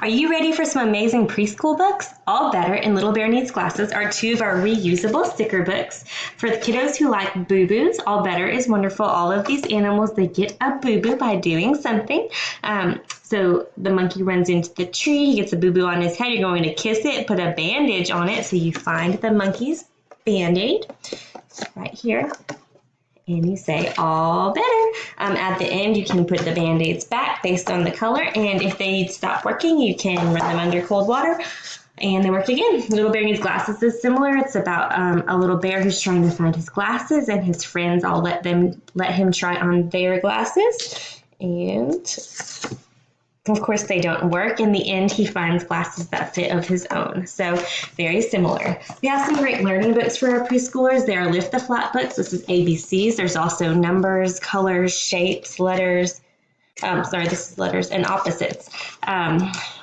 Are you ready for some amazing preschool books? All Better and Little Bear Needs Glasses are two of our reusable sticker books. For the kiddos who like boo-boos, All Better is wonderful. All of these animals, they get a boo-boo by doing something. So the monkey runs into the tree, he gets a boo-boo on his head, you're going to kiss it, put a bandage on it, so you find the monkey's Band-Aid right here. And you say, all better. At the end, you can put the Band-Aids back based on the color. And if they stop working, you can run them under cold water and they work again. Little Bear Needs Glasses is similar. It's about a little bear who's trying to find his glasses, and his friends all let him try on their glasses. And of course, they don't work. In the end, he finds glasses that fit of his own. So very similar. We have some great learning books for our preschoolers. They are Lift the Flat books. This is ABCs. There's also numbers, colors, shapes, letters. This is letters and opposites.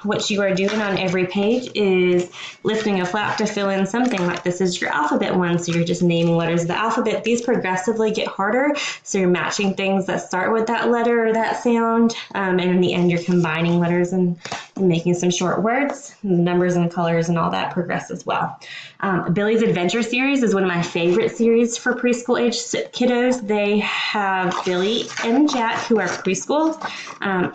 What you are doing on every page is lifting a flap to fill in something, like this is your alphabet one, so you're just naming letters of the alphabet. These progressively get harder, so you're matching things that start with that letter or that sound, and in the end you're combining letters and making some short words. Numbers and colors and all that progress as well. Billy's Adventure series is one of my favorite series for preschool age kiddos. They have Billy and Jack, who are preschool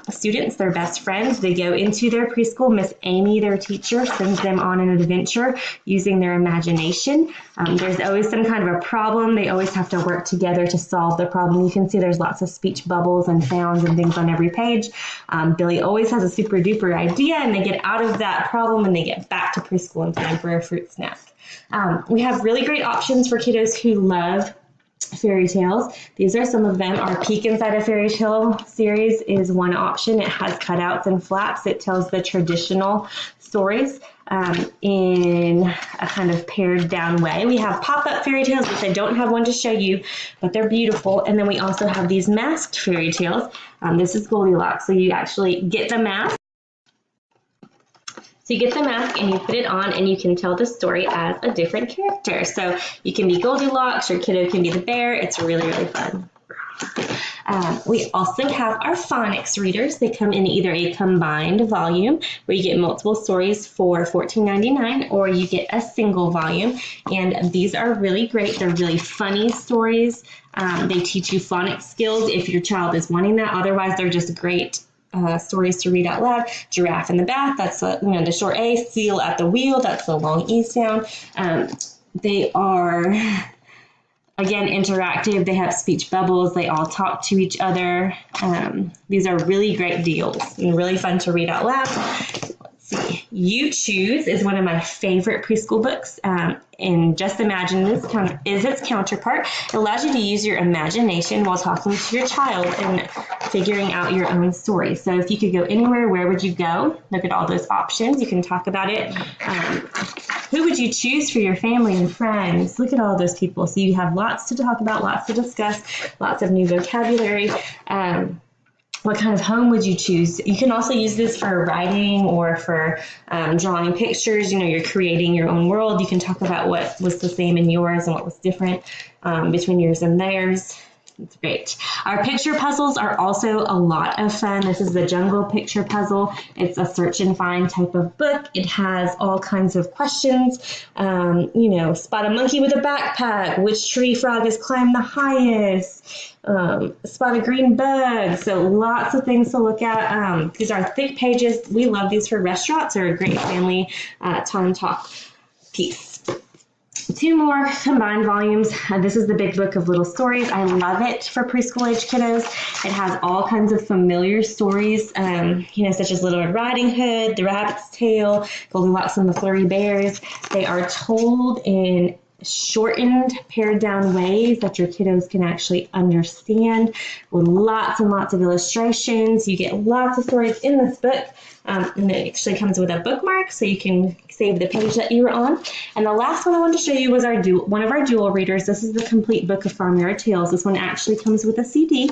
students. They're best friends. They go into their preschool. Miss Amy, their teacher, sends them on an adventure using their imagination. There's always some kind of a problem. They always have to work together to solve the problem. You can see there's lots of speech bubbles and sounds and things on every page. Billy always has a super duper idea, and they get out of that problem and they get back to preschool in time for a fruit snack. We have really great options for kiddos who love fairy tales. These are some of them. Our Peek Inside a Fairy Tale series is one option. It has cutouts and flaps. It tells the traditional stories in a kind of pared down way. We have pop-up fairy tales, which I don't have one to show you, but they're beautiful. And then we also have these masked fairy tales. This is Goldilocks. So you actually get the mask. So you get the mask and you put it on, and you can tell the story as a different character. So you can be Goldilocks, your kiddo can be the bear. It's really, really fun. We also have our phonics readers. They come in either a combined volume where you get multiple stories for $14.99, or you get a single volume. And these are really great. They're really funny stories. They teach you phonics skills if your child is wanting that. Otherwise, they're just great stories to read out loud. Giraffe in the bath, that's the short A. Seal at the wheel, that's the long E sound. They are, again, interactive. They have speech bubbles. They all talk to each other. These are really great deals and really fun to read out loud. Let's see. You Choose is one of my favorite preschool books. And Just Imagine is its counterpart. It allows you to use your imagination while talking to your child and figuring out your own story. So if you could go anywhere, where would you go? Look at all those options. You can talk about it. Who would you choose for your family and friends? Look at all those people. So you have lots to talk about, lots to discuss, lots of new vocabulary. What kind of home would you choose? You can also use this for writing or for drawing pictures. You're creating your own world. You can talk about what was the same in yours and what was different between yours and theirs. It's great. Our picture puzzles are also a lot of fun. This is the Jungle Picture Puzzle. It's a search and find type of book. It has all kinds of questions. Spot a monkey with a backpack. Which tree frog has climbed the highest? Spot a green bug. So lots of things to look at. These are thick pages. We love these for restaurants. They're a great family time talk piece. Two more combined volumes. This is the Big Book of Little Stories. I love it for preschool age kiddos. It has all kinds of familiar stories, such as Little Red Riding Hood, The Rabbit's Tale, Goldilocks and the Flurry Bears. They are told in shortened, pared down ways that your kiddos can actually understand, with lots and lots of illustrations. You get lots of stories in this book. And it actually comes with a bookmark, so you can save the page that you were on. And the last one I wanted to show you was one of our dual readers. This is the Complete Book of Farmyard Tales. This one actually comes with a CD.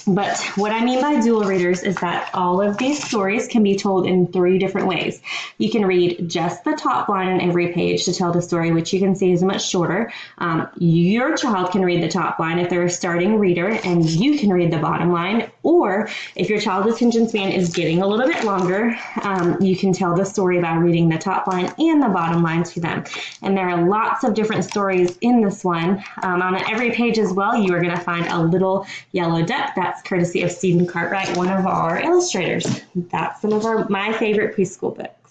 But what I mean by dual readers is that all of these stories can be told in 3 different ways. You can read just the top line on every page to tell the story, which you can see is much shorter. Your child can read the top line if they're a starting reader, and you can read the bottom line. Or if your child's attention span is getting a little bit longer, you can tell the story by reading the top line and the bottom line to them. And there are lots of different stories in this one. On every page as well, you are going to find a little yellow duck. That's courtesy of Stephen Cartwright, one of our illustrators. That's some of my favorite preschool books.